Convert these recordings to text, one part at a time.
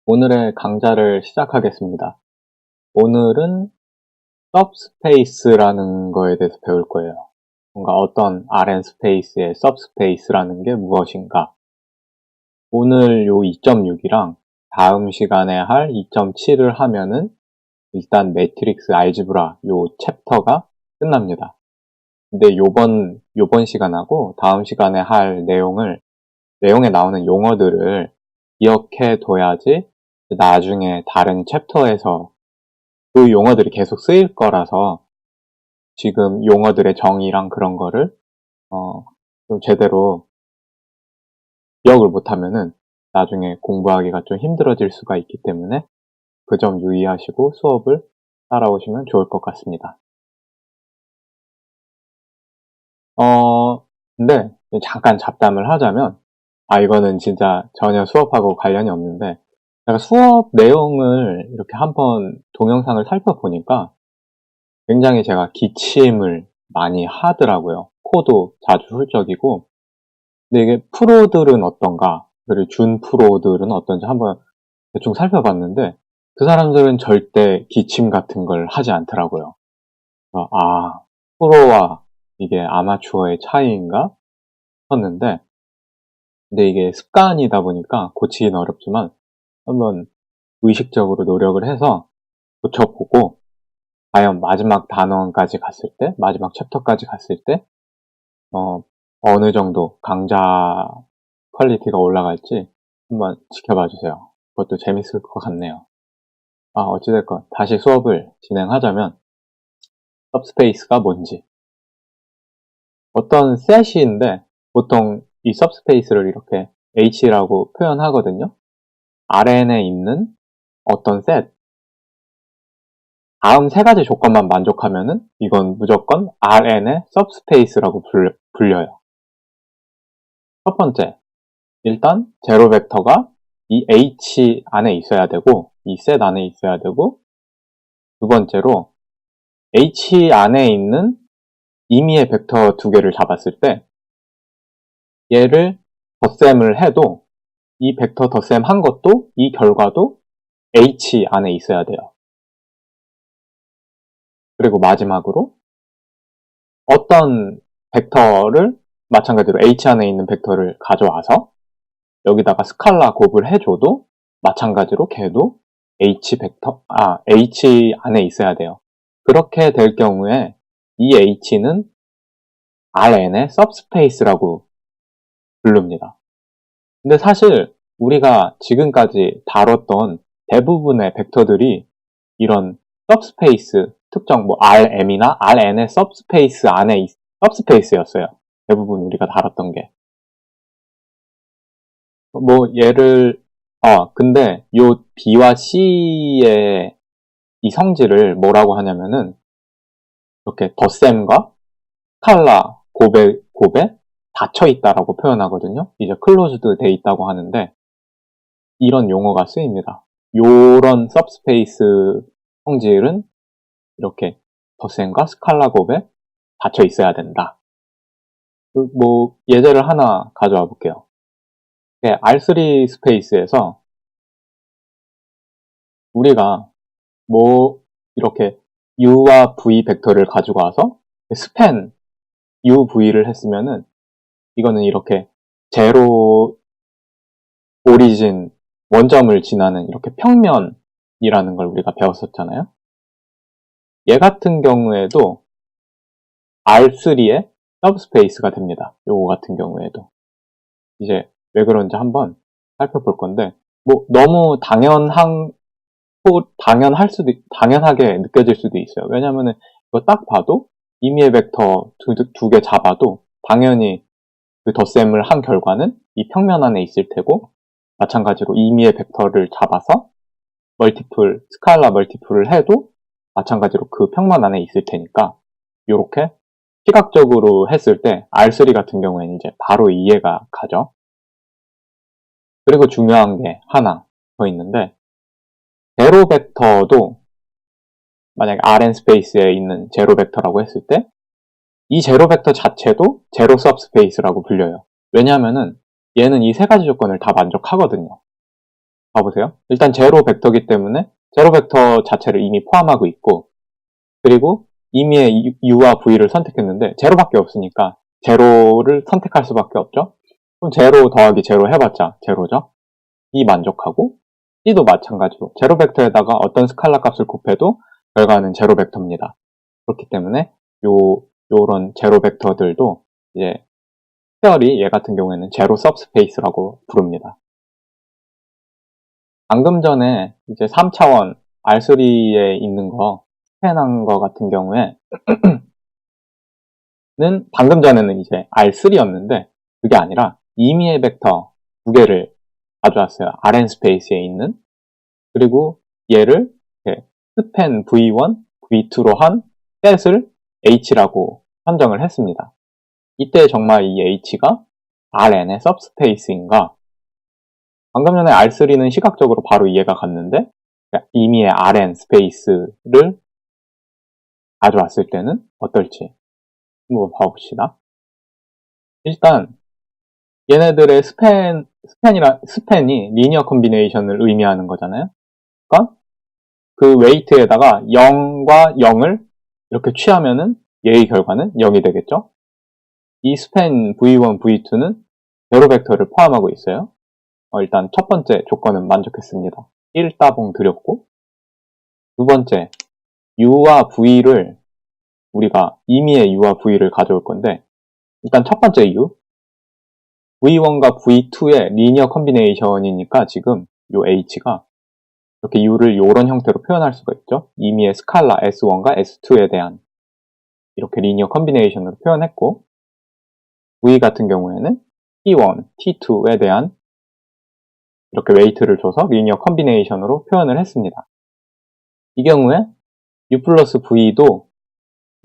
오늘의 강좌를 시작하겠습니다. 오늘은 subspace라는 거에 대해서 배울 거예요. 뭔가 어떤 Rn 스페이스의 subspace라는 게 무엇인가. 오늘 요 2.6이랑 다음 시간에 할 2.7을 하면은 일단 매트릭스 알지브라 요 챕터가 끝납니다. 근데 요번 시간하고 다음 시간에 할 내용에 나오는 용어들을 기억해 둬야지 나중에 다른 챕터에서 그 용어들이 계속 쓰일 거라서 지금 용어들의 정의랑 그런 거를 좀 제대로 기억을 못하면은 나중에 공부하기가 좀 힘들어질 수가 있기 때문에 그 점 유의하시고 수업을 따라오시면 좋을 것 같습니다. 근데 잠깐 잡담을 하자면 이거는 진짜 전혀 수업하고 관련이 없는데 제가 수업 내용을 이렇게 한번 동영상을 살펴보니까 굉장히 제가 기침을 많이 하더라고요. 코도 자주 훌쩍이고. 근데 이게 프로들은 어떤가, 그리고 준 프로들은 어떤지 한번 대충 살펴봤는데 그 사람들은 절대 기침 같은 걸 하지 않더라고요. 프로와 이게 아마추어의 차이인가 싶었는데, 근데 이게 습관이다 보니까 고치기는 어렵지만 한번 의식적으로 노력을 해서 고쳐보고 과연 마지막 단원까지 갔을 때, 마지막 챕터까지 갔을 때 어느 정도 강좌 퀄리티가 올라갈지 한번 지켜봐 주세요. 그것도 재밌을 것 같네요. 어찌됐건 다시 수업을 진행하자면 subspace가 뭔지, 어떤 셋인데 보통 이 subspace를 이렇게 H라고 표현하거든요. Rn에 있는 어떤 셋, 다음 세 가지 조건만 만족하면은 이건 무조건 Rn의 subspace라고 불려요. 첫 번째, 일단 제로 벡터가 이 H 안에 있어야 되고, 이 셋 안에 있어야 되고, 두 번째로 H 안에 있는 임의의 벡터 두 개를 잡았을 때 얘를 덧셈을 해도 이 벡터 덧셈 한 것도 이 결과도 H 안에 있어야 돼요. 그리고 마지막으로 어떤 벡터를 마찬가지로 H 안에 있는 벡터를 가져와서 여기다가 스칼라 곱을 해줘도 마찬가지로 걔도 H 안에 있어야 돼요. 그렇게 될 경우에 이 H는 Rn의 subspace라고 부릅니다. 근데 사실 우리가 지금까지 다뤘던 대부분의 벡터들이 이런 subspace, 특정 Rm이나 Rn의 subspace 안에 subspace였어요. 대부분 우리가 다뤘던 게. 근데 요 B와 C의 이 성질을 뭐라고 하냐면은 이렇게 덧셈과 스칼라 곱에 닫혀있다라고 표현하거든요. 이제 클로즈드 돼 있다고 하는데 이런 용어가 쓰입니다. 요런 subspace 성질은 이렇게 덧셈과 스칼라 곱에 닫혀 있어야 된다. 예제를 하나 가져와 볼게요. R3 스페이스에서 우리가 이렇게 U와 V 벡터를 가지고 와서 스팬 U, V를 했으면은 이거는 이렇게 제로 오리진 원점을 지나는 이렇게 평면이라는 걸 우리가 배웠었잖아요. 얘 같은 경우에도 R3의 서브스페이스가 됩니다. 요거 같은 경우에도. 이제 왜 그런지 한번 살펴볼 건데, 너무 당연하게 느껴질 수도 있어요. 왜냐면은 이거 딱 봐도 임의의 벡터 두 개 잡아도 당연히 그 덧셈을 한 결과는 이 평면 안에 있을 테고, 마찬가지로 임의의 벡터를 잡아서 스칼라 멀티플을 해도 마찬가지로 그 평면 안에 있을 테니까, 이렇게 시각적으로 했을 때 R3 같은 경우에는 이제 바로 이해가 가죠. 그리고 중요한 게 하나 더 있는데, 제로 벡터도 만약에 Rn 스페이스에 있는 제로 벡터라고 했을 때 이 제로 벡터 자체도 제로 सब스페이스라고 불려요. 왜냐하면은 얘는 이 세 가지 조건을 다 만족하거든요. 봐보세요. 일단 제로 벡터이기 때문에 제로 벡터 자체를 이미 포함하고 있고, 그리고 이미의 u와 v를 선택했는데 제로밖에 없으니까 제로를 선택할 수밖에 없죠. 그럼 제로 더하기 제로 해봤자 제로죠. 이 만족하고, C도 마찬가지로 제로 벡터에다가 어떤 스칼라 값을 곱해도 결과는 제로 벡터입니다. 그렇기 때문에 요런 제로 벡터들도 이제 특별히 얘 같은 경우에는 제로 सब스페이스라고 부릅니다. 방금 전에 이제 3차원 R3에 있는 거 스캔한 거 같은 경우에 방금 전에는 이제 R3였는데 그게 아니라 임의의 벡터 두 개를 가져왔어요. Rn 스페이스에 있는. 그리고 얘를 스팬 V1, V2로 한 셋을 H라고 선정을 했습니다. 이때 정말 이 H가 Rn의 सब스페이스인가? 방금 전에 R3는 시각적으로 바로 이해가 갔는데 임의의 Rn 스페이스를 가져왔을 때는 어떨지 한번 봐봅시다. 일단 얘네들의 스팬이 리니어 컨비네이션을 의미하는 거잖아요. 그러니까 그 웨이트에다가 0과 0을 이렇게 취하면은 얘의 결과는 0이 되겠죠. 이 스팬 V1, V2는 제로 벡터를 포함하고 있어요. 일단 첫 번째 조건은 만족했습니다. 1따봉 드렸고, 두 번째 U와 V를 우리가 임의의 U와 V를 가져올 건데, 일단 첫 번째 U V1과 V2의 리니어 컨비네이션이니까 지금 요 H가 이렇게 U를 이런 형태로 표현할 수가 있죠. 임의의 스칼라 S1과 S2에 대한 이렇게 리니어 컨비네이션으로 표현했고, V 같은 경우에는 T1, T2에 대한 이렇게 웨이트를 줘서 리니어 컨비네이션으로 표현을 했습니다. 이 경우에 U 플러스 V도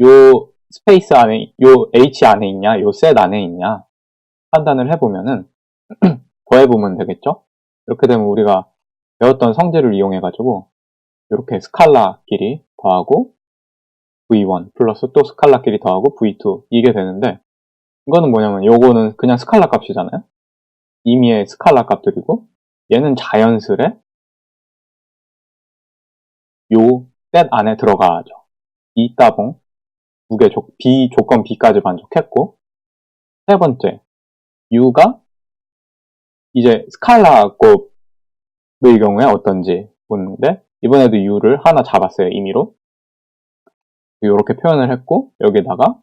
요 스페이스 안에, 요 H 안에 있냐, 요 셋 안에 있냐 판단을 해보면은 더해보면 되겠죠? 이렇게 되면 우리가 배웠던 성질을 이용해가지고 이렇게 스칼라끼리 더하고 V1 플러스 또 스칼라끼리 더하고 V2 이게 되는데, 이거는 뭐냐면 요거는 그냥 스칼라 값이잖아요. 임의의 스칼라 값들이고 얘는 자연스레 요 셋 안에 들어가죠. 이 따봉 두 개 조건 B까지 만족했고, 세 번째 U가 이제 스칼라 곱의 경우에 어떤지 보는데, 이번에도 U를 하나 잡았어요. 임의로 이렇게 표현을 했고, 여기다가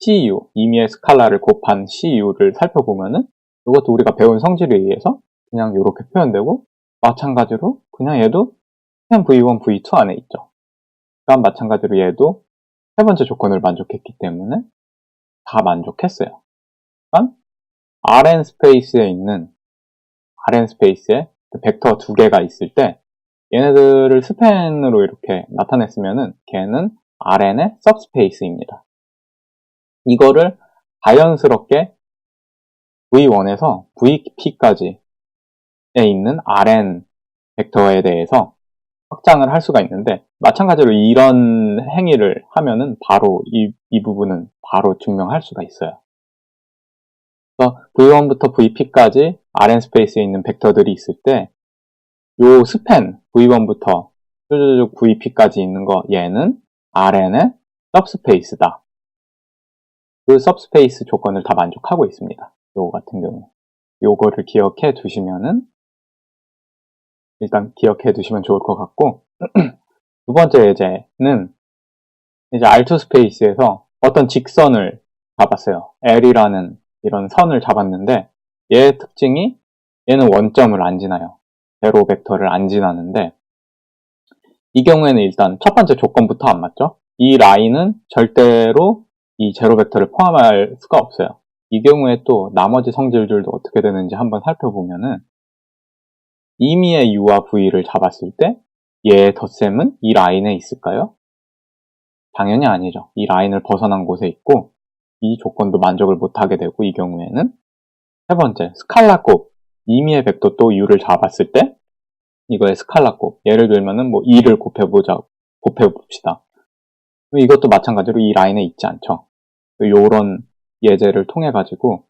CU 임의의 스칼라를 곱한 CU를 살펴보면은 이것도 우리가 배운 성질에 의해서 그냥 이렇게 표현되고, 마찬가지로 그냥 얘도 스팸 V1, V2 안에 있죠. 그럼 마찬가지로 얘도 세 번째 조건을 만족했기 때문에 다 만족했어요. 그러니까 Rn 스페이스에 있는 Rn 스페이스에 벡터 두 개가 있을 때 얘네들을 스팬으로 이렇게 나타냈으면은 걔는 Rn의 सब스페이스입니다. 이거를 자연스럽게 V1에서 VP까지에 있는 Rn 벡터에 대해서 확장을 할 수가 있는데, 마찬가지로 이런 행위를 하면은 바로 이 부분은 바로 증명할 수가 있어요. 그래서 V1부터 VP까지 Rn 스페이스에 있는 벡터들이 있을 때 요 스팬 V1부터 쭉 VP까지 있는 거 얘는 Rn의 सब스페이스다. 그 सब스페이스 조건을 다 만족하고 있습니다. 요거 같은 경우 요거를 기억해 두시면은 일단 기억해 두시면 좋을 것 같고, 두 번째 예제는 이제 R2 스페이스에서 어떤 직선을 잡았어요. L이라는 이런 선을 잡았는데 얘의 특징이 얘는 원점을 안 지나요. 제로 벡터를 안 지나는데, 이 경우에는 일단 첫 번째 조건부터 안 맞죠? 이 라인은 절대로 이 제로 벡터를 포함할 수가 없어요. 이 경우에 또 나머지 성질들도 어떻게 되는지 한번 살펴보면은 임의의 U와 V를 잡았을 때 얘의 덧셈은 이 라인에 있을까요? 당연히 아니죠. 이 라인을 벗어난 곳에 있고 이 조건도 만족을 못하게 되고, 이 경우에는 세 번째 스칼라 곱 임의의 벡터 또 U를 잡았을 때 이거의 스칼라 곱, 예를 들면은 뭐 2를 곱해봅시다. 이것도 마찬가지로 이 라인에 있지 않죠. 요런 예제를 통해 가지고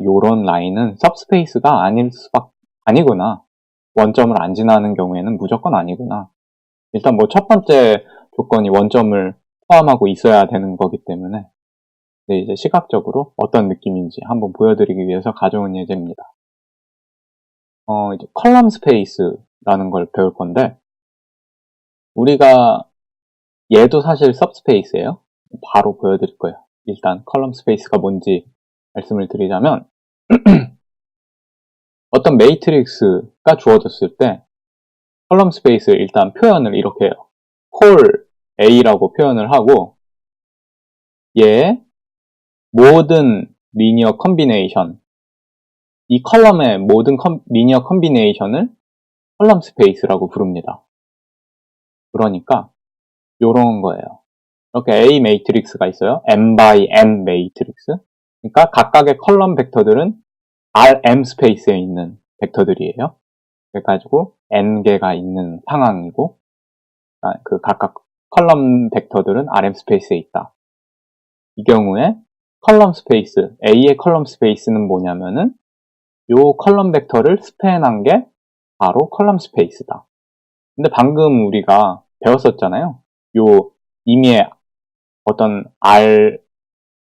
요런 라인은 subspace가 아니구나. 원점을 안 지나는 경우에는 무조건 아니구나. 일단 뭐 첫 번째 조건이 원점을 포함하고 있어야 되는 거기 때문에 이제 시각적으로 어떤 느낌인지 한번 보여드리기 위해서 가져온 예제입니다. 이제 컬럼 스페이스라는 걸 배울 건데 우리가 얘도 사실 subspace예요. 바로 보여드릴 거예요. 일단 컬럼 스페이스가 뭔지 말씀을 드리자면 어떤 매트릭스가 주어졌을 때 컬럼 스페이스 일단 표현을 이렇게 해요. 콜 A라고 표현을 하고 얘의 모든 리니어 컨비네이션 이 컬럼의 모든 리니어 컨비네이션을 컬럼 스페이스라고 부릅니다. 그러니까 요런 거예요. 이렇게 A 매트릭스가 있어요. M by N 매트릭스. 그러니까 각각의 컬럼 벡터들은 RM 스페이스에 있는 벡터들이에요. 그래가지고 N개가 있는 상황이고 그 각각 컬럼 벡터들은 RM 스페이스에 있다. 이 경우에 컬럼 스페이스, A의 컬럼 스페이스는 뭐냐면은 요 컬럼 벡터를 스팬한 게 바로 컬럼 스페이스다. 근데 방금 우리가 배웠었잖아요. 요 이미의 어떤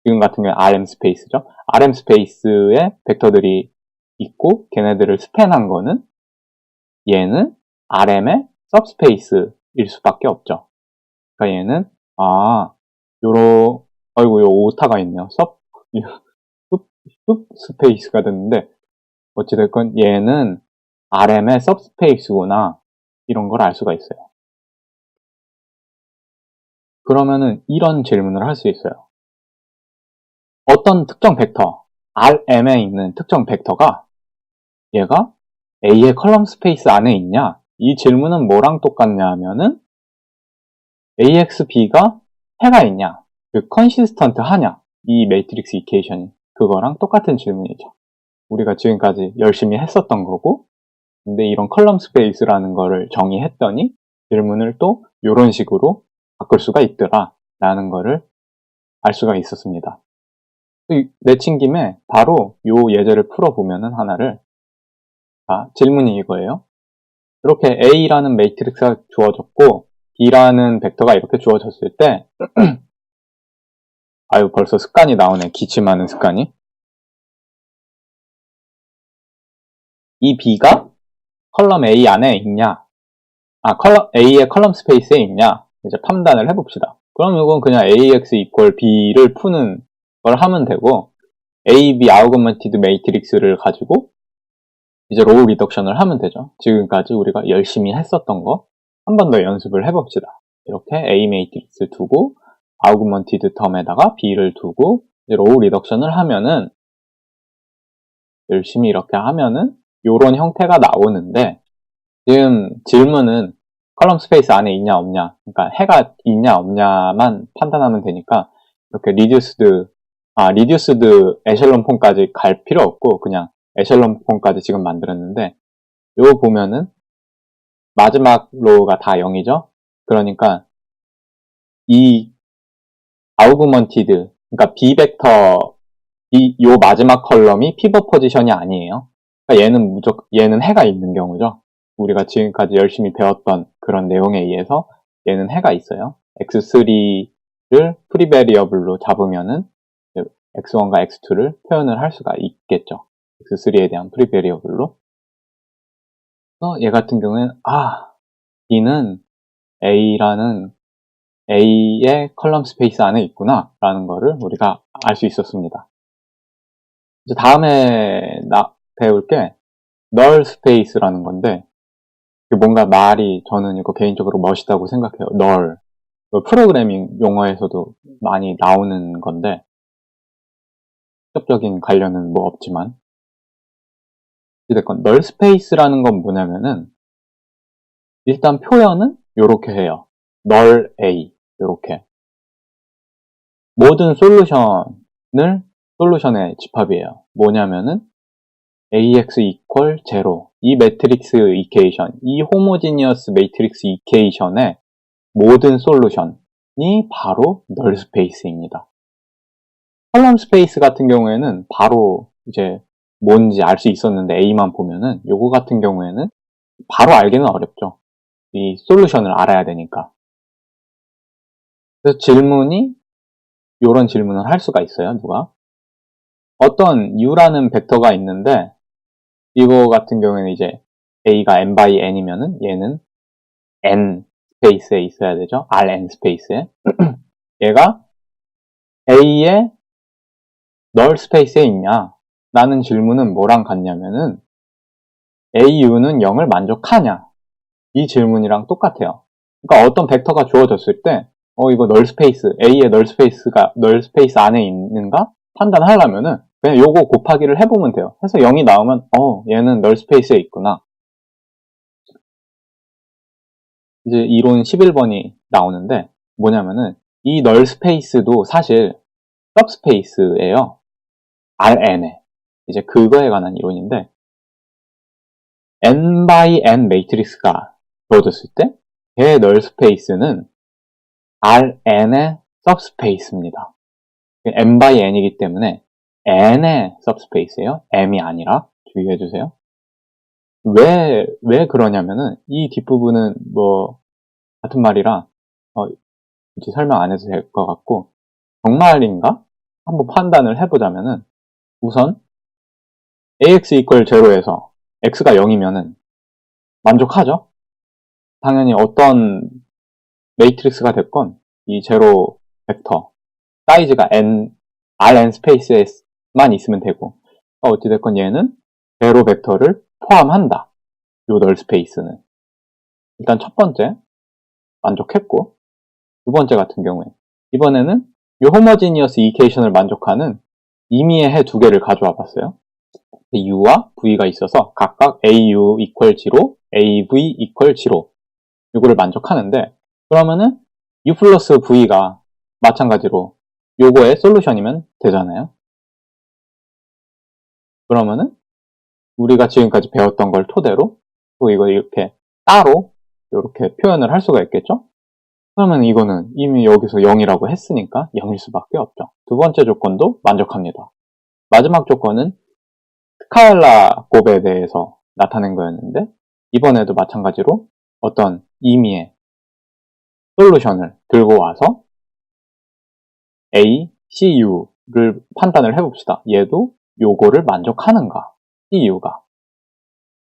지금 같은 경우에 RM 스페이스죠. RM 스페이스에 벡터들이 있고 걔네들을 스팬한 거는 얘는 RM의 सब스페이스일 수밖에 없죠. 그러니까 얘는 아이고 요 오타가 있네요. 스페이스가 됐는데 어찌됐건 얘는 RM의 सब스페이스구나 이런 걸 알 수가 있어요. 그러면은 이런 질문을 할 수 있어요. 어떤 특정 벡터 RM에 있는 특정 벡터가 얘가 A의 컬럼 스페이스 안에 있냐? 이 질문은 뭐랑 똑같냐 하면은 AXB가 해가 있냐? 그 컨시스턴트 하냐? 이 매트릭스 이퀘이션이 그거랑 똑같은 질문이죠. 우리가 지금까지 열심히 했었던 거고 근데 이런 컬럼 스페이스라는 거를 정의했더니 질문을 또 이런 식으로 바꿀 수가 있더라 라는 거를 알 수가 있었습니다. 내친 김에 바로 요 예제를 풀어보면은 하나를 질문이 이거예요. 이렇게 A라는 매트릭스가 주어졌고 B라는 벡터가 이렇게 주어졌을 때 벌써 습관이 나오네. 기침하는 습관이. 이 B가 컬럼 A 안에 있냐? A의 컬럼 스페이스에 있냐? 이제 판단을 해봅시다. 그럼 이건 그냥 AX equal B를 푸는 걸 하면 되고 AB 아우그먼티드 매트릭스를 가지고 이제 로우 리덕션을 하면 되죠. 지금까지 우리가 열심히 했었던 거 한 번 더 연습을 해봅시다. 이렇게 A 매트릭스 두고 아우그먼티드 텀에다가 B를 두고 이제 로우 리덕션을 하면은 열심히 이렇게 하면은 요런 형태가 나오는데 지금 질문은 컬럼 스페이스 안에 있냐 없냐 그러니까 해가 있냐 없냐만 판단하면 되니까 이렇게 리듀스드 에셜론 폼까지 갈 필요 없고 그냥 에셜론 폼까지 지금 만들었는데 요거 보면은 마지막 로우가 다 0이죠. 그러니까 이 아우그먼티드 그러니까 B 벡터 요 마지막 컬럼이 피벗 포지션이 아니에요. 그러니까 얘는 해가 있는 경우죠. 우리가 지금까지 열심히 배웠던 그런 내용에 의해서 얘는 해가 있어요. x3를 프리베리어블로 잡으면은 x1과 x2를 표현을 할 수가 있겠죠. x3에 대한 프리베리어블로. 얘 같은 경우에는 B는 A의 컬럼 스페이스 안에 있구나 라는 거를 우리가 알 수 있었습니다. 이제 다음에 배울 게 널 스페이스라는 건데 뭔가 말이 저는 이거 개인적으로 멋있다고 생각해요. 널 프로그래밍 용어에서도 많이 나오는 건데 직접적인 관련은 뭐 없지만 어쨌든 널 스페이스라는 건 뭐냐면은 일단 표현은 요렇게 해요. 널 A 요렇게 모든 솔루션의 집합이에요. 뭐냐면은 AX equal 0 이 매트릭스 이퀘이션 이 호모지니어스 매트릭스 이퀘이션의 모든 솔루션이 바로 널 스페이스입니다. 컬럼 스페이스 같은 경우에는 바로 이제 뭔지 알 수 있었는데 A만 보면은 요거 같은 경우에는 바로 알기는 어렵죠. 이 솔루션을 알아야 되니까. 그래서 요런 질문을 할 수가 있어요. 누가? 어떤 U라는 벡터가 있는데 이거 같은 경우에는 이제 A가 n by n이면은 얘는 n 스페이스에 있어야 되죠. Rn 스페이스에. 얘가 A의 널 스페이스에 있냐? 라는 질문은 뭐랑 같냐면은 AU는 0을 만족하냐? 이 질문이랑 똑같아요. 그러니까 어떤 벡터가 주어졌을 때 이거 널 스페이스, A의 널 스페이스가 널 스페이스 안에 있는가? 판단하려면은 그냥 요거 곱하기를 해보면 돼요. 해서 0이 나오면 얘는 널 스페이스에 있구나. 이제 이론 11번이 나오는데 뭐냐면은 이 널 스페이스도 사실 सब스페이스예요. Rn에. 이제 그거에 관한 이론인데 n by n 매트릭스가 주어졌을 때 걔의 널 스페이스는 Rn의 सब스페이스입니다. n by n이기 때문에 n의 सब스페이스예요. m이 아니라 주의해주세요. 왜 그러냐면은 이 뒷부분은 같은 말이라 이제 설명 안 해도 될 것 같고 정말인가? 한번 판단을 해보자면은 우선 ax equal 0에서 x가 0이면은 만족하죠? 당연히 어떤 매트릭스가 됐건 이 제로 벡터 사이즈가 rn 스페이스에만 있으면 되고 어찌됐건 얘는 제로 벡터를 포함한다. 요 널 스페이스는 일단 첫 번째 만족했고 두 번째 같은 경우에 이번에는 요 호머지니어스 이케이션을 만족하는 임의의 해 두 개를 가져와 봤어요. u와 v가 있어서 각각 au equal 0, av equal 0 요거를 만족하는데 그러면은 u 플러스 v가 마찬가지로 요거의 솔루션이면 되잖아요. 그러면은 우리가 지금까지 배웠던 걸 토대로 또 이거 이렇게 따로 이렇게 표현을 할 수가 있겠죠? 그러면 이거는 이미 여기서 0이라고 했으니까 0일 수밖에 없죠. 두 번째 조건도 만족합니다. 마지막 조건은 스칼라 곱에 대해서 나타낸 거였는데 이번에도 마찬가지로 어떤 임의의 솔루션을 들고 와서 A, C, U를 판단을 해봅시다. 얘도 요거를 만족하는가? C, U가.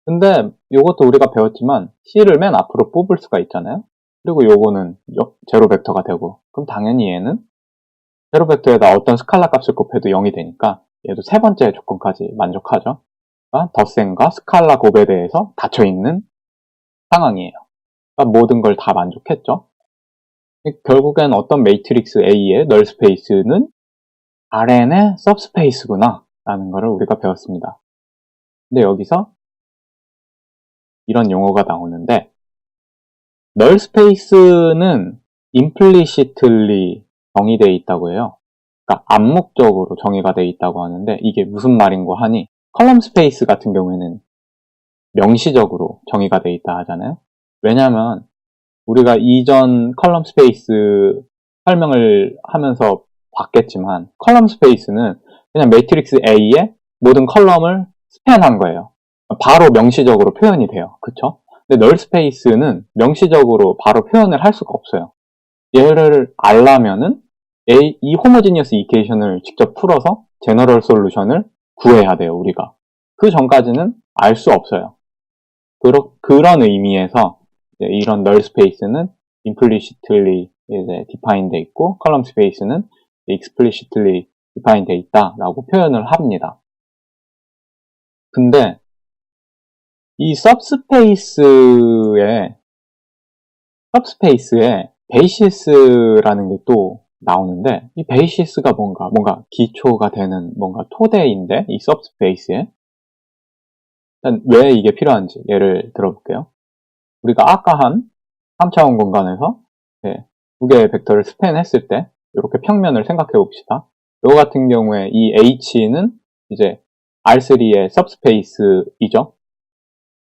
근데 요것도 우리가 배웠지만 C를 맨 앞으로 뽑을 수가 있잖아요. 그리고 요거는 제로 벡터가 되고 그럼 당연히 얘는 제로 벡터에다 어떤 스칼라 값을 곱해도 0이 되니까 얘도 세 번째 조건까지 만족하죠. 그러니까 덧셈과 스칼라 곱에 대해서 닫혀있는 상황이에요. 그러니까 모든 걸 다 만족했죠. 결국엔 어떤 매트릭스 A의 널 스페이스는 Rn의 सब스페이스구나 라는 것을 우리가 배웠습니다. 근데 여기서 이런 용어가 나오는데 널 스페이스는 implicitly 정의되어 있다고 해요. 그러니까 암묵적으로 정의가 되어 있다고 하는데 이게 무슨 말인고 하니 컬럼 스페이스 같은 경우에는 명시적으로 정의가 되어 있다 하잖아요. 왜냐하면 우리가 이전 컬럼 스페이스 설명을 하면서 봤겠지만 컬럼 스페이스는 그냥 매트릭스 A의 모든 컬럼을 스팬한 거예요. 바로 명시적으로 표현이 돼요. 그쵸? 근데 널 스페이스는 명시적으로 바로 표현을 할 수가 없어요. 얘를 알려면은 이 호모지니어스 이케이션을 직접 풀어서 제너럴 솔루션을 구해야 돼요, 우리가. 그 전까지는 알 수 없어요. 그런 의미에서 이런 널 스페이스는 implicitly define 돼 있고 컬럼 스페이스는 explicitly define 돼 있다라고 표현을 합니다. 근데 이 subspace에 베이시스라는 게 또 나오는데 이 베이시스가 뭔가 기초가 되는 뭔가 토대인데 이 subspace에 일단 왜 이게 필요한지 예를 들어볼게요. 우리가 아까 한 3차원 공간에서 두 개의 벡터를 스팬했을 때 이렇게 평면을 생각해 봅시다. 이거 같은 경우에 이 H는 이제 R3의 subspace이죠.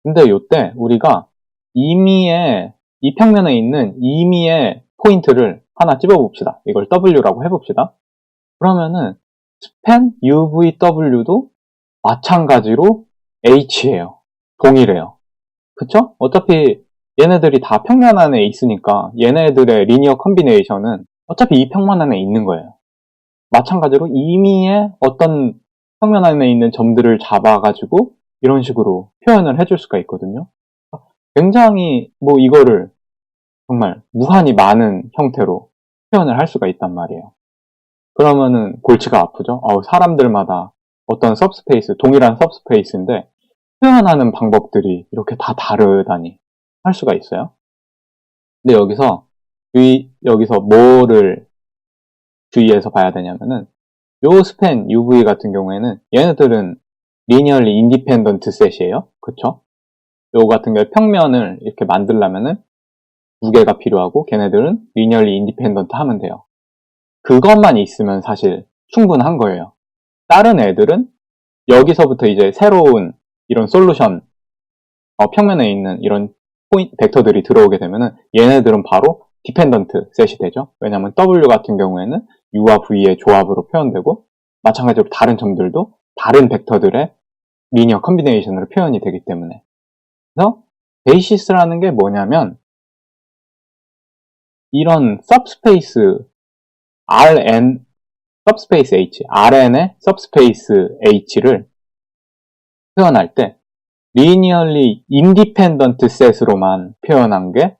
근데 이때 우리가 임의의 이 평면에 있는 임의의 포인트를 하나 찝어봅시다. 이걸 W라고 해봅시다. 그러면은 span UVW도 마찬가지로 H예요. 동일해요. 그쵸? 어차피 얘네들이 다 평면 안에 있으니까 얘네들의 리니어 컨비네이션은 어차피 이 평면 안에 있는 거예요. 마찬가지로 임의의 어떤 평면 안에 있는 점들을 잡아가지고 이런 식으로 표현을 해줄 수가 있거든요. 굉장히 이거를 정말 무한히 많은 형태로 표현을 할 수가 있단 말이에요. 그러면은 골치가 아프죠? 사람들마다 어떤 서브스페이스, 동일한 서브스페이스인데 표현하는 방법들이 이렇게 다 다르다니 할 수가 있어요. 근데 여기서 뭐를 주의해서 봐야 되냐면은 요 스팬 UV 같은 경우에는 얘네들은 리니얼리 인디펜던트 셋이에요. 그쵸? 요 같은 경우에 평면을 이렇게 만들려면은 두 개가 필요하고 걔네들은 리니얼리 인디펜던트 하면 돼요. 그것만 있으면 사실 충분한 거예요. 다른 애들은 여기서부터 이제 새로운 이런 솔루션, 평면에 있는 이런 벡터들이 들어오게 되면은 얘네들은 바로 디펜던트 셋이 되죠. 왜냐하면 W 같은 경우에는 U와 V의 조합으로 표현되고 마찬가지로 다른 점들도 다른 벡터들의 리니어 컨비네이션으로 표현이 되기 때문에. 그래서 베이시스라는 게 뭐냐면 이런 subspace Rn, subspace H, Rn의 subspace H를 표현할 때 linearly independent set으로만 표현한 게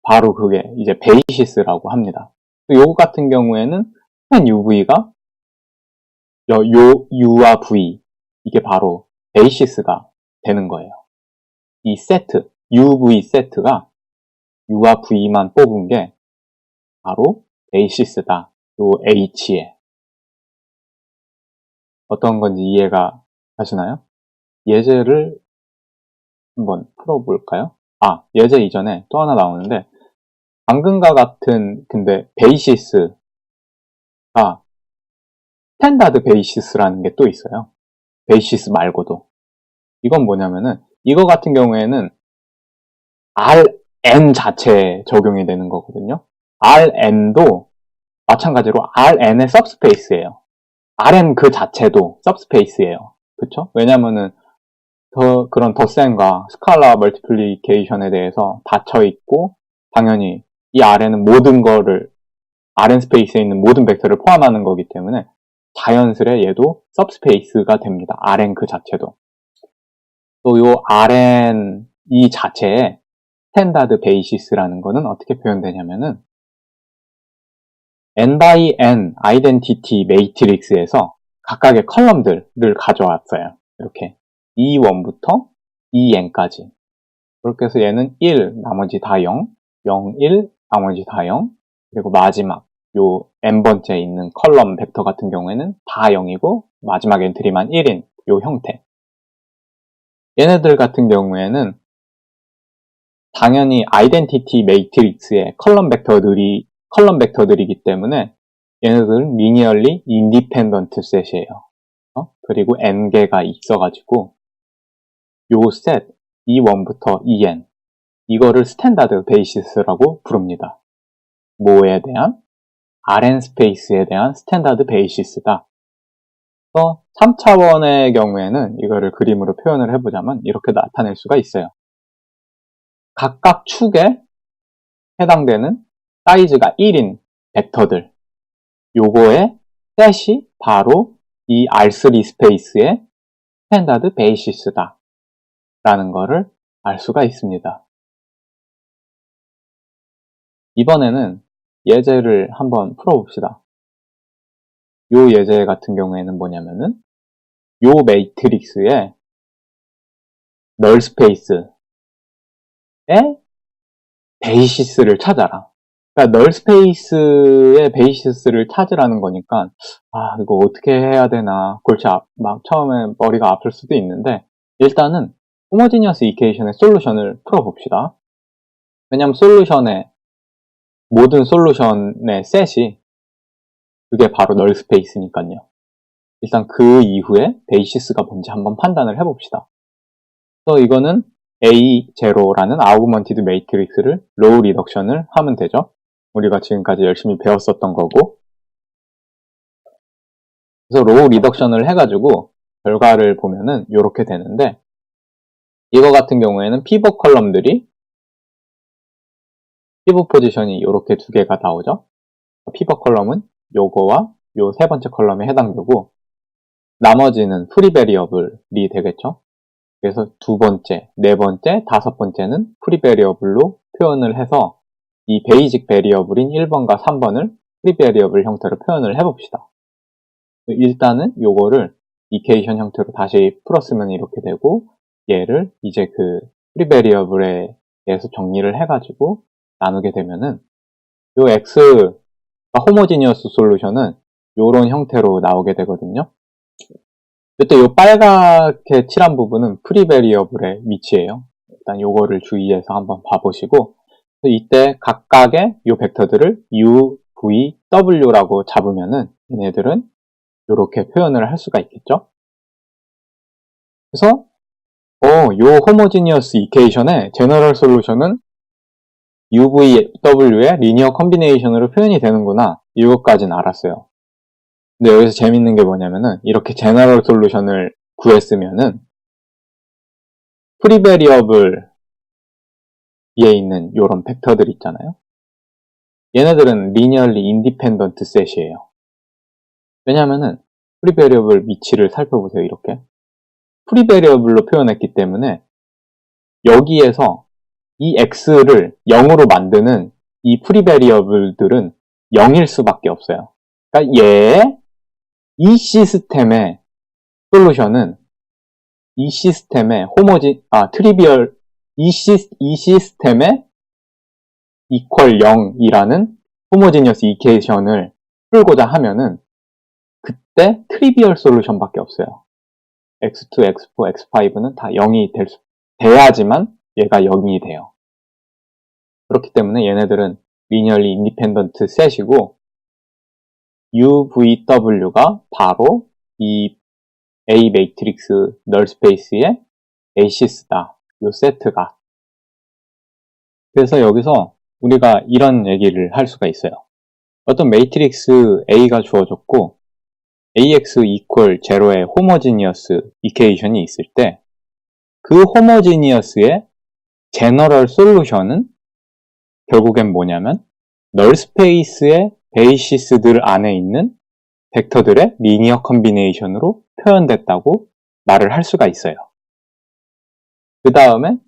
바로 그게 이제 베이시스라고 합니다. 요거 같은 경우에는 스팬 UV가 U와 V 이게 바로 베이시스가 되는 거예요. 이 세트, UV 세트가 U와 V만 뽑은 게 바로 베이시스다. 요 H에. 어떤 건지 이해가 가시나요? 예제를 한번 풀어볼까요? 예제 이전에 또 하나 나오는데 방금과 같은 근데 베이시스가 스탠다드 베이시스라는 게 또 있어요. 베이시스 말고도. 이건 뭐냐면은 이거 같은 경우에는 Rn 자체에 적용이 되는 거거든요. Rn도 마찬가지로 Rn의 subspace예요. Rn 그 자체도 subspace예요. 그쵸? 왜냐면은 그런 덧셈과 스칼라 멀티플리케이션에 대해서 닫혀있고 당연히 이 Rn은 모든 거를 Rn 스페이스에 있는 모든 벡터를 포함하는 거기 때문에 자연스레 얘도 subspace가 됩니다. Rn 그 자체도. 또 요 Rn 이 자체에 스탠다드 베이시스라는 거는 어떻게 표현되냐면은 n by n 아이덴티티 매트릭스에서 각각의 컬럼들을 가져왔어요. 이렇게 E1부터 EN까지. 그렇게 해서 얘는 1, 나머지 다 0, 0, 1, 나머지 다 0, 그리고 마지막 요 n번째 있는 컬럼 벡터 같은 경우에는 다 0이고 마지막 엔트리만 1인 요 형태. 얘네들 같은 경우에는 당연히 아이덴티티 매트릭스의 컬럼 벡터들이기 때문에 얘네들은 리니얼리 인디펜던트 셋이에요. 그리고 n개가 있어가지고 요 셋 E1부터 En 이거를 스탠다드 베이시스라고 부릅니다. 뭐에 대한? Rn 스페이스에 대한 스탠다드 베이시스다. 3차원의 경우에는 이거를 그림으로 표현을 해보자면 이렇게 나타낼 수가 있어요. 각각 축에 해당되는 사이즈가 1인 벡터들 요거의 셋이 바로 이 R3 스페이스의 스탠다드 베이시스다 라는 거를 알 수가 있습니다. 이번에는 예제를 한번 풀어봅시다. 요 예제 같은 경우에는 뭐냐면은 요 매트릭스의 널 스페이스의 베이시스를 찾아라. 그러니까 널 스페이스의 베이시스를 찾으라는 거니까 이거 어떻게 해야 되나 골치 막 처음에 머리가 아플 수도 있는데 일단은 호모지니어스 이퀘이션의 솔루션을 풀어봅시다. 왜냐면 모든 솔루션의 셋이 그게 바로 널 스페이스니까요. 일단 그 이후에 베이시스가 뭔지 한번 판단을 해봅시다. 그래서 이거는 A0라는 아우그먼티드 매트릭스를 로우 리덕션을 하면 되죠. 우리가 지금까지 열심히 배웠었던 거고 그래서 로우 리덕션을 해가지고 결과를 보면은 이렇게 되는데, 이거 같은 경우에는 피벗 컬럼들이 피벗 포지션이 이렇게 두 개가 나오죠. 피벗 컬럼은 요거와 요 세 번째 컬럼에 해당되고, 나머지는 프리 베리어블이 되겠죠. 그래서 두 번째, 네 번째, 다섯 번째는 프리 베리어블로 표현을 해서 이 베이직 베리어블인 1번과 3번을 프리 베리어블 형태로 표현을 해봅시다. 일단은 요거를 이케이션 형태로 다시 풀었으면 이렇게 되고, 얘를 이제 그 프리 베리어블에 대해서 정리를 해가지고 나누게 되면은 요 x가 호모지니어스 솔루션은 요런 형태로 나오게 되거든요. 이때 요 빨갛게 칠한 부분은 프리 베리어블의 위치예요. 일단 요거를 주의해서 한번 봐보시고, 이때 각각의 요 벡터들을 u, v, w라고 잡으면은 얘네들은 이렇게 표현을 할 수가 있겠죠. 그래서 요 호모지니어스 이케이션의 제너럴 솔루션은 UVW의 리니어 컨비네이션으로 표현이 되는구나, 이것까지는 알았어요. 근데 여기서 재밌는 게 뭐냐면은 이렇게 제너럴 솔루션을 구했으면은 프리베리어블 위에 있는 요런 벡터들 있잖아요. 얘네들은 리니얼리 인디펜던트 셋이에요. 왜냐면은 프리베리어블 위치를 살펴보세요. 이렇게 프리베리어블로 표현했기 때문에 여기에서 이 x를 0으로 만드는 이 프리베리어블들은 0일 수밖에 없어요. 그러니까 이 시스템의 솔루션은 이 시스템의 트리비얼 이 시스템의 이퀄 0이라는 호모지니어스 이케이션을 풀고자 하면은 그때 트리비얼 솔루션밖에 없어요. x2, x4, x5는 다 0이 돼야지만 얘가 0이 돼요. 그렇기 때문에 얘네들은 리니얼리 인디펜던트 셋이고, UVW가 바로 이 A 매트릭스 널 스페이스의 에이시스다. 요 세트가. 그래서 여기서 우리가 이런 얘기를 할 수가 있어요. 어떤 매트릭스 A가 주어졌고 AX 이퀄 제로의 호모지니어스 이케이션이 있을 때 그 호모지니어스의 제너럴 솔루션은 결국엔 뭐냐면 널 스페이스의 베이시스들 안에 있는 벡터들의 리니어 컨비네이션으로 표현됐다고 말을 할 수가 있어요. 그 다음에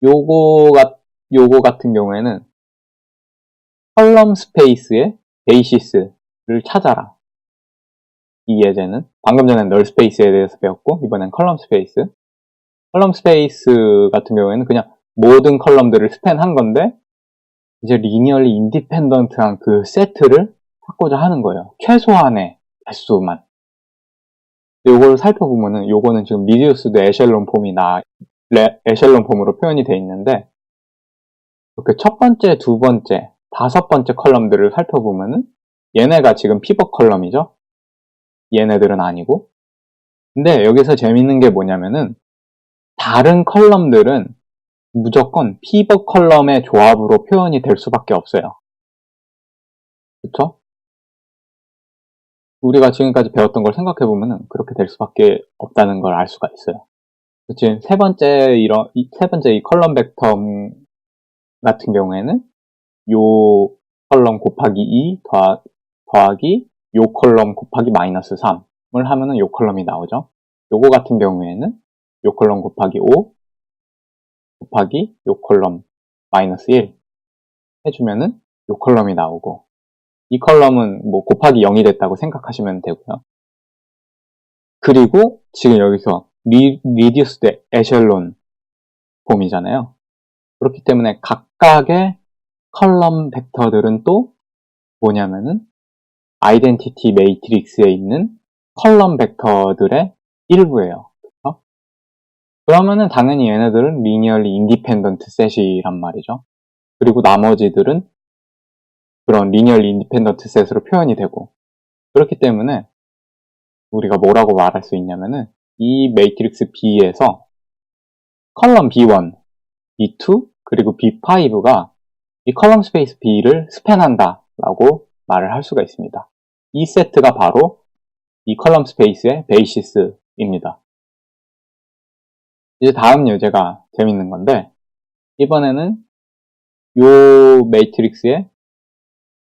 요거 같은 경우에는 컬럼 스페이스의 베이시스를 찾아라. 이 예제는 방금 전에 널 스페이스에 대해서 배웠고, 이번엔 컬럼 스페이스. 컬럼 스페이스 같은 경우에는 그냥 모든 컬럼들을 스팬한 건데, 이제 리니얼리 인디펜던트한 그 세트를 찾고자 하는 거예요. 최소한의 개수만. 요걸 살펴보면은 요거는 지금 리듀스드 에셸론 폼이나 에셸론 폼으로 표현이 되어 있는데, 이렇게 첫 번째, 두 번째, 다섯 번째 컬럼들을 살펴보면은 얘네가 지금 피벗 컬럼이죠. 얘네들은 아니고. 근데 여기서 재밌는 게 뭐냐면은 다른 컬럼들은 무조건 피벗 컬럼의 조합으로 표현이 될 수밖에 없어요. 그쵸? 우리가 지금까지 배웠던 걸 생각해보면 그렇게 될 수밖에 없다는 걸 알 수가 있어요. 지금 세 번째 이 컬럼 벡터 같은 경우에는 요 컬럼 곱하기 2 더하기 요 컬럼 곱하기 마이너스 3을 하면은 요 컬럼이 나오죠. 요거 같은 경우에는 요 컬럼 곱하기 5 곱하기 요 컬럼 마이너스 1 해주면은 요 컬럼이 나오고, 이 컬럼은 뭐 곱하기 0이 됐다고 생각하시면 되고요. 그리고 지금 여기서 리듀스드 에셸론 폼이잖아요. 그렇기 때문에 각각의 컬럼 벡터들은 또 뭐냐면은 아이덴티티 매트릭스에 있는 컬럼 벡터들의 일부예요. 그렇죠? 그러면은 당연히 얘네들은 리니얼리 인디펜던트 셋이란 말이죠. 그리고 나머지들은 그런 리니얼리 인디펜던트 셋으로 표현이 되고, 그렇기 때문에 우리가 뭐라고 말할 수 있냐면은 이 매트릭스 B에서 컬럼 B1, B2, 그리고 B5가 이 컬럼 스페이스 B를 스팬한다 라고 말을 할 수가 있습니다. 이 세트가 바로 이 컬럼 스페이스의 베이시스입니다. 이제 다음 예제가 재밌는 건데, 이번에는 요 매트릭스에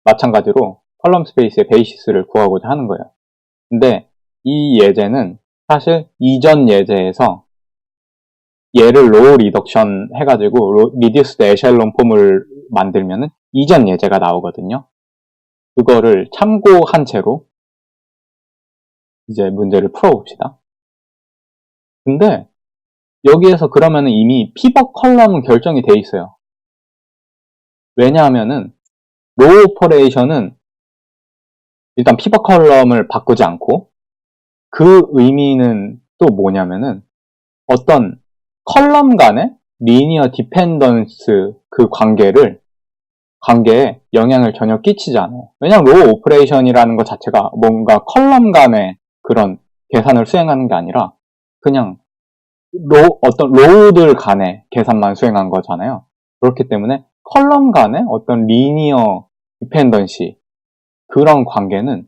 마찬가지로 컬럼 스페이스의 베이시스를 구하고자 하는 거예요. 근데 이 예제는 사실 이전 예제에서 얘를 로우 리덕션 해가지고 리듀스드 에샬론 폼을 만들면은 이전 예제가 나오거든요. 그거를 참고한 채로 이제 문제를 풀어봅시다. 근데 여기에서 그러면은 이미 피벗 컬럼은 결정이 돼 있어요. 왜냐하면은 로우 오퍼레이션은 일단 피벗 컬럼을 바꾸지 않고, 그 의미는 또 뭐냐면은 어떤 컬럼 간의 리니어 디펜던스 그 관계에 영향을 전혀 끼치지 않아요. 왜냐하면 로우 오퍼레이션이라는 것 자체가 뭔가 컬럼 간의 그런 계산을 수행하는 게 아니라 그냥 어떤 로우들 간의 계산만 수행한 거잖아요. 그렇기 때문에 컬럼 간의 어떤 리니어 디펜던시, 그런 관계는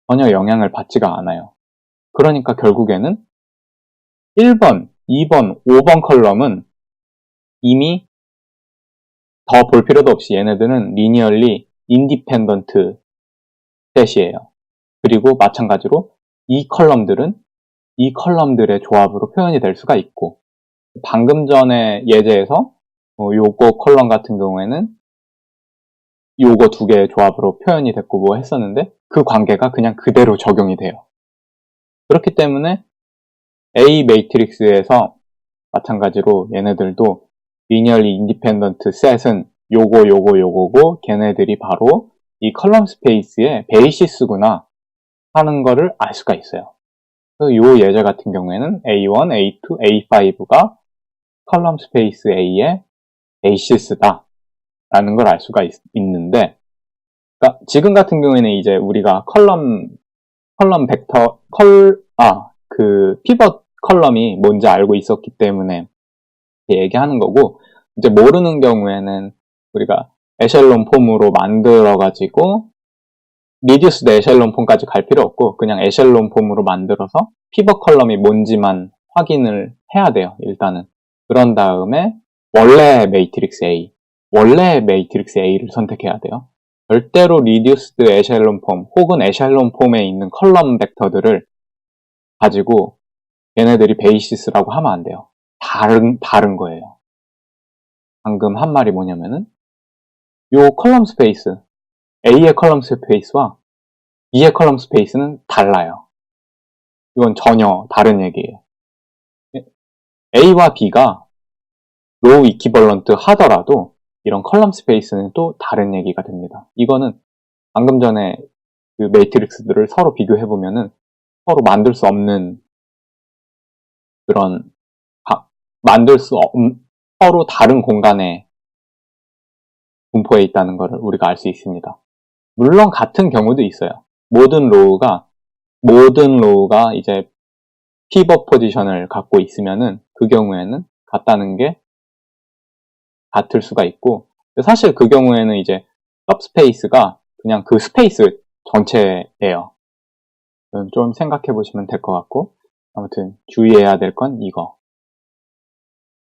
전혀 영향을 받지가 않아요. 그러니까 결국에는 1번, 2번, 5번 컬럼은 이미 더 볼 필요도 없이 얘네들은 리니얼리 인디펜던트 셋이에요. 그리고 마찬가지로 이 컬럼들은 이 컬럼들의 조합으로 표현이 될 수가 있고, 방금 전에 예제에서 요거 컬럼 같은 경우에는 요거 두 개의 조합으로 표현이 됐고 뭐 했었는데, 그 관계가 그냥 그대로 적용이 돼요. 그렇기 때문에 A 매트릭스에서 마찬가지로 얘네들도 리니얼리 인디펜던트 셋은 요거고 걔네들이 바로 이 컬럼 스페이스의 베이시스구나 하는 거를 알 수가 있어요. 요 예제 같은 경우에는 A1, A2, A5가 컬럼 스페이스 A의 베이시스다 라는 걸 알 수가 있는데, 그러니까 지금 같은 경우에는 이제 우리가 컬럼 벡터 그 피벗 컬럼이 뭔지 알고 있었기 때문에 얘기하는 거고, 이제 모르는 경우에는 우리가 에샬론 폼으로 만들어가지고 리듀스드 에샬론 폼까지 갈 필요 없고 그냥 에샬론 폼으로 만들어서 피벗 컬럼이 뭔지만 확인을 해야 돼요. 일단은 그런 다음에 원래 매트릭스 A를 선택해야 돼요. 절대로 리듀스드 에샬론 폼 혹은 에샬론 폼에 있는 컬럼 벡터들을 가지고 얘네들이 베이시스라고 하면 안 돼요. 다른 거예요. 방금 한 말이 뭐냐면은 요 컬럼 스페이스 A의 컬럼 스페이스와 B의 컬럼 스페이스는 달라요. 이건 전혀 다른 얘기예요. A와 B가 로우 이퀴벌런트 하더라도 이런 컬럼 스페이스는 또 다른 얘기가 됩니다. 이거는 방금 전에 그 매트릭스들을 서로 비교해보면은 서로 만들 수 없는 그런 서로 다른 공간에 분포해 있다는 것을 우리가 알 수 있습니다. 물론 같은 경우도 있어요. 모든 로우가 이제 피벗 포지션을 갖고 있으면은 그 경우에는 같다는 게 같을 수가 있고, 사실 그 경우에는 이제 सब스페이스가 그냥 그 스페이스 전체예요. 좀 생각해 보시면 될 것 같고, 아무튼 주의해야 될 건 이거.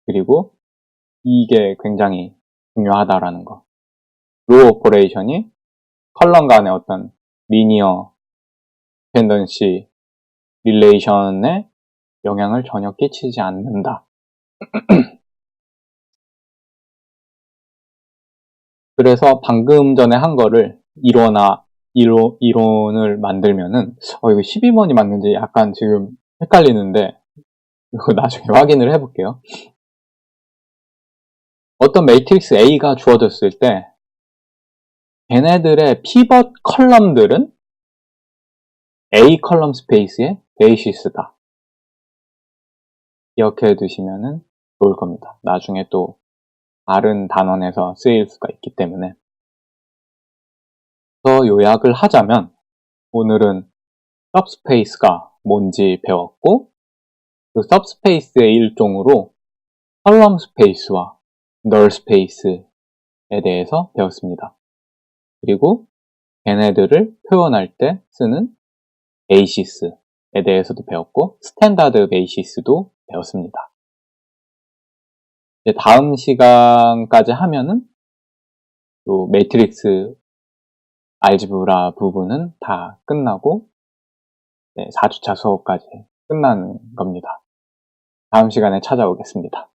그리고 이게 굉장히 중요하다라는 거. 로우 오퍼레이션이 컬럼 간의 어떤 리니어 디펜던시 릴레이션에 영향을 전혀 끼치지 않는다. 그래서 방금 전에 한 거를 이론을 만들면은 이거 12번이 맞는지 약간 지금 헷갈리는데 이거 나중에 확인을 해볼게요. 어떤 매트릭스 A가 주어졌을 때 걔네들의 피벗 컬럼들은 A 컬럼 스페이스의 베이시스다. 기억해 두시면 좋을 겁니다. 나중에 또 다른 단원에서 쓰일 수가 있기 때문에. 더 요약을 하자면 오늘은 सब스페이스가 뭔지 배웠고, 그 सब스페이스의 일종으로 컬럼 스페이스와 널 스페이스에 대해서 배웠습니다. 그리고 걔네들을 표현할 때 쓰는 베이시스에 대해서도 배웠고 스탠다드 베이시스도 배웠습니다. 이제 다음 시간까지 하면은 또 매트릭스 알지브라 부분은 다 끝나고 4주차 수업까지 끝나는 겁니다. 다음 시간에 찾아오겠습니다.